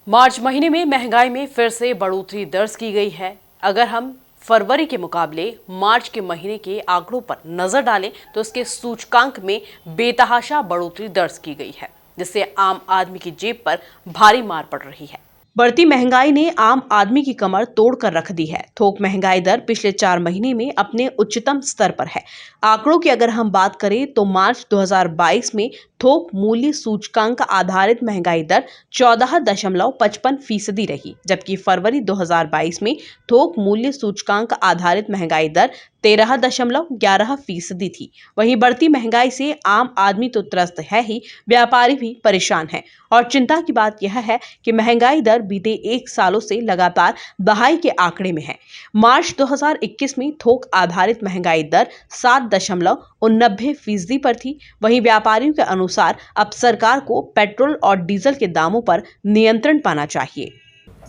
मार्च महीने में महंगाई में फिर से बढ़ोतरी दर्ज की गई है। अगर हम फरवरी के मुकाबले मार्च के महीने के आंकड़ों पर नजर डालें तो इसके सूचकांक में बेतहाशा बढ़ोतरी दर्ज की गई है, जिससे आम आदमी की जेब पर भारी मार पड़ रही है। बढ़ती महंगाई ने आम आदमी की कमर तोड़कर रख दी है। थोक महंगाई दर पिछले 4 महीने में अपने उच्चतम स्तर पर है। आंकड़ों की अगर हम बात करें तो मार्च 2022 में थोक मूल्य सूचकांक आधारित महंगाई दर 14.55% रही, जबकि फरवरी 2022 में थोक मूल्य सूचकांक आधारित महंगाई दर 13.11% थी। वहीं बढ़ती महंगाई से आम आदमी तो त्रस्त है ही, व्यापारी भी परेशान है। और चिंता की बात यह है कि महंगाई दर बीते 1 सालों से लगातार दहाई के आंकड़े में है। मार्च 2021 में थोक आधारित महंगाई दर 7.89% पर थी। वहीं व्यापारियों के अनुसार अब सरकार को पेट्रोल और डीजल के दामों पर नियंत्रण पाना चाहिए।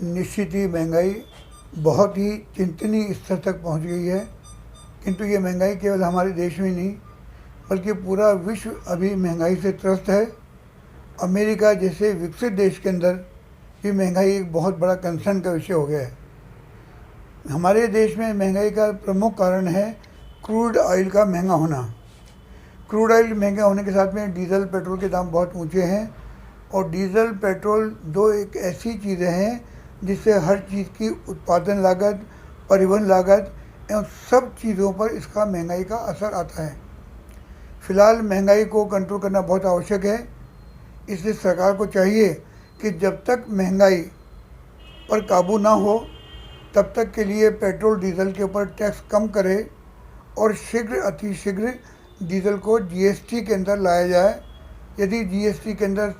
निश्चित ही महंगाई बहुत ही चिंतनीय स्तर तक पहुंच गई है, किंतु ये महंगाई केवल हमारे देश में नहीं बल्कि पूरा विश्व अभी महंगाई से त्रस्त है। अमेरिका जैसे विकसित देश के अंदर ये महंगाई एक बहुत बड़ा कंसर्न का विषय हो गया है। हमारे देश में महंगाई का प्रमुख कारण है क्रूड ऑयल का महंगा होना। क्रूड ऑयल महंगा होने के साथ में डीजल पेट्रोल के दाम बहुत ऊंचे हैं, और डीजल पेट्रोल दो एक ऐसी चीज़ें हैं जिससे हर चीज़ की उत्पादन लागत, परिवहन लागत एवं सब चीज़ों पर इसका महंगाई का असर आता है। फिलहाल महंगाई को कंट्रोल करना बहुत आवश्यक है, इसलिए सरकार को चाहिए कि जब तक महंगाई पर काबू ना हो तब तक के लिए पेट्रोल डीजल के ऊपर टैक्स कम करे और शीघ्र अतिशीघ्र डीजल को जीएसटी के अंदर लाया जाए। यदि जीएसटी के अंदर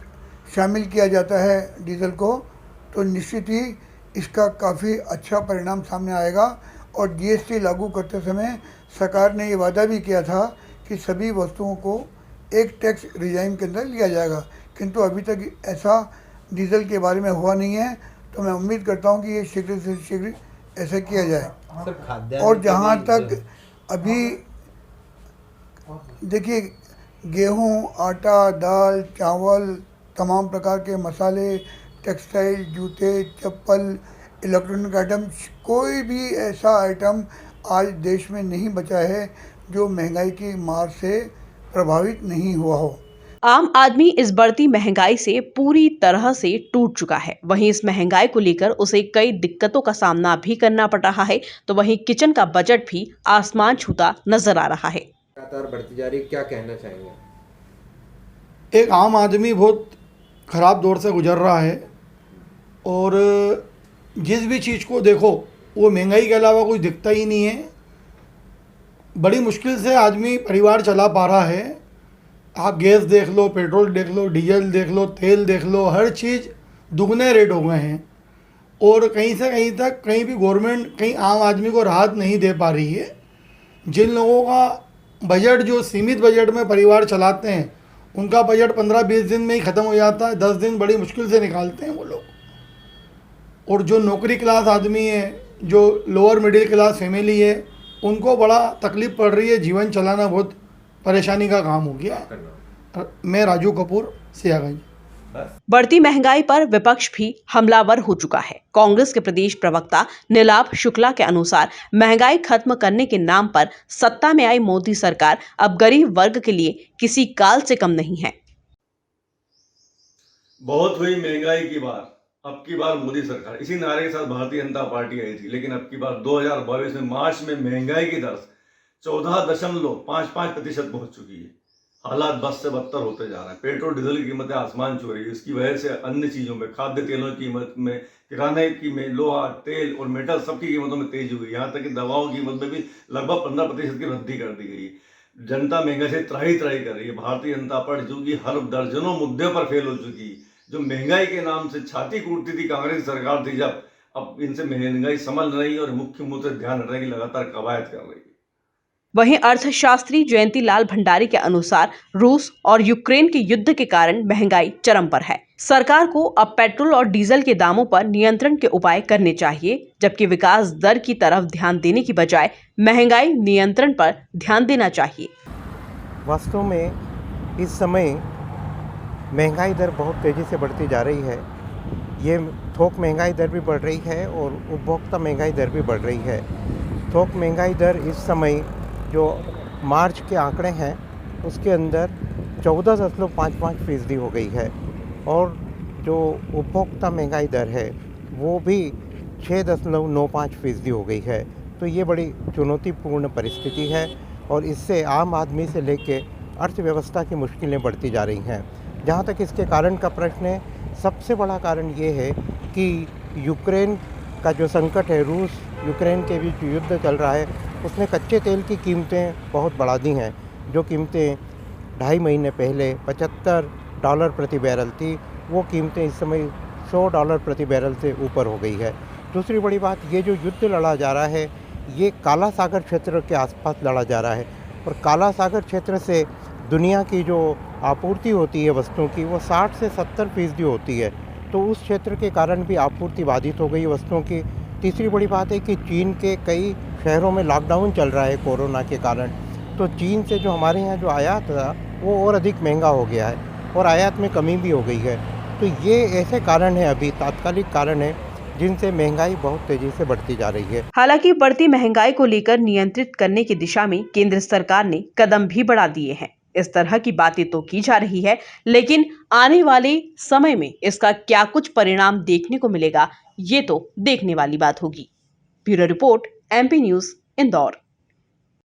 शामिल किया जाता है डीजल को तो निश्चित ही इसका काफ़ी अच्छा परिणाम सामने आएगा। और जीएसटी लागू करते समय सरकार ने ये वादा भी किया था कि सभी वस्तुओं को एक टैक्स रिजाइम के अंदर लिया जाएगा, किंतु अभी तक ऐसा डीजल के बारे में हुआ नहीं है। तो मैं उम्मीद करता हूं कि ये शीघ्र से शीघ्र ऐसा किया जाए। और जहां तक अभी देखिए, गेहूं, आटा, दाल, चावल, तमाम प्रकार के मसाले, टेक्सटाइल, जूते, चप्पल, इलेक्ट्रॉनिक आइटम, कोई भी ऐसा आइटम आज देश में नहीं बचा है जो महंगाई की मार से प्रभावित नहीं हुआ हो। आम आदमी इस बढ़ती महंगाई से पूरी तरह से टूट चुका है। वहीं इस महंगाई को लेकर उसे कई दिक्कतों का सामना भी करना पड़ रहा है, तो वहीं किचन का बजट भी आसमान छूता नजर आ रहा है। लगातार बढ़ती जा रही, क्या कहना चाहेंगे? एक आम आदमी बहुत ख़राब दौर से गुजर रहा है, और जिस भी चीज़ को देखो वो महंगाई के अलावा कुछ दिखता ही नहीं है। बड़ी मुश्किल से आदमी परिवार चला पा रहा है। आप गैस देख लो, पेट्रोल देख लो, डीजल देख लो, तेल देख लो, हर चीज़ दुगने रेट हो गए हैं। और कहीं से कहीं तक कहीं भी गवर्नमेंट कहीं आम आदमी को राहत नहीं दे पा रही है। जिन लोगों का बजट, जो सीमित बजट में परिवार चलाते हैं, उनका बजट 15-20 दिन में ही ख़त्म हो जाता है। 10 दिन बड़ी मुश्किल से निकालते हैं वो लोग। और जो नौकरी क्लास आदमी है, जो लोअर मिडिल क्लास फैमिली है, उनको बड़ा तकलीफ़ पड़ रही है। जीवन चलाना बहुत परेशानी का काम हो गया। मैं राजू कपूर, सियागंज। बढ़ती महंगाई पर विपक्ष भी हमलावर हो चुका है। कांग्रेस के प्रदेश प्रवक्ता नीलाभ शुक्ला के अनुसार महंगाई खत्म करने के नाम पर सत्ता में आई मोदी सरकार अब गरीब वर्ग के लिए किसी काल से कम नहीं है। बहुत हुई महंगाई की बार, अब की बार मोदी सरकार, इसी नारे के साथ भारतीय जनता पार्टी आई थी। लेकिन अब की बार 2022 में मार्च में महंगाई की दर 14.55% पहुंच चुकी है। हालात बस से बदतर होते जा रहे हैं। पेट्रोल डीजल की कीमतें आसमान छू रही है। इसकी वजह से अन्य चीज़ों में, खाद्य तेलों की कीमत में, किराने की में, लोहा, तेल और मेटल सबकी कीमतों में तेजी हुई। यहाँ तक कि दवाओं की कीमत में भी लगभग 15% की वृद्धि कर दी गई है। जनता महंगाई से त्राही त्राही कर रही है। भारतीय जनता पार्टी जो कि हर दर्जनों मुद्दे पर फेल हो चुकी है। जो महंगाई के नाम से छाती कूटती थी कांग्रेस सरकार थी जब, अब इनसे महंगाई संभल रही है और मुख्य मुद्दे ध्यान रखने की लगातार कवायद कर रही है। वहीं अर्थशास्त्री जयंती लाल भंडारी के अनुसार रूस और यूक्रेन के युद्ध के कारण महंगाई चरम पर है। सरकार को अब पेट्रोल और डीजल के दामों पर नियंत्रण के उपाय करने चाहिए, जबकि विकास दर की तरफ ध्यान देने की बजाय महंगाई नियंत्रण पर ध्यान देना चाहिए। वास्तव में इस समय महंगाई दर बहुत तेज़ी से बढ़ती जा रही है। ये थोक महंगाई दर भी बढ़ रही है और उपभोक्ता महंगाई दर भी बढ़ रही है। थोक महंगाई दर इस समय जो मार्च के आंकड़े हैं उसके अंदर 14.55% हो गई है और जो उपभोक्ता महंगाई दर है वो भी 6.95% हो गई है। तो ये बड़ी चुनौतीपूर्ण परिस्थिति है और इससे आम आदमी से लेके अर्थव्यवस्था की मुश्किलें बढ़ती जा रही हैं। जहाँ तक इसके कारण का प्रश्न है, सबसे बड़ा कारण ये है कि यूक्रेन का जो संकट है, रूस यूक्रेन के बीच युद्ध चल रहा है, उसने कच्चे तेल की कीमतें बहुत बढ़ा दी हैं। जो कीमतें 2.5 महीने पहले $75 प्रति बैरल थी, वो कीमतें इस समय $100 प्रति बैरल से ऊपर हो गई है। दूसरी बड़ी बात, ये जो युद्ध लड़ा जा रहा है ये काला सागर क्षेत्र के आसपास लड़ा जा रहा है और काला सागर क्षेत्र से दुनिया की जो आपूर्ति होती है वस्तुओं की वो 60 से 70% होती है। तो उस क्षेत्र के कारण भी आपूर्ति बाधित हो गई वस्तुओं की। तीसरी बड़ी बात है कि चीन के कई शहरों में लॉकडाउन चल रहा है कोरोना के कारण। तो चीन से जो हमारे यहाँ जो आयात था वो और अधिक महंगा हो गया है और आयात में कमी भी हो गई है। तो ये ऐसे कारण है, अभी तात्कालिक कारण है जिनसे महंगाई बहुत तेजी से बढ़ती जा रही है। हालांकि बढ़ती महंगाई को लेकर नियंत्रित करने की दिशा में केंद्र सरकार ने कदम भी बढ़ा दिए हैं। इस तरह की बातें तो की जा रही है, लेकिन आने वाले समय में इसका क्या कुछ परिणाम देखने को मिलेगा, ये तो देखने वाली बात होगी। Bureau report, MP news, Indore.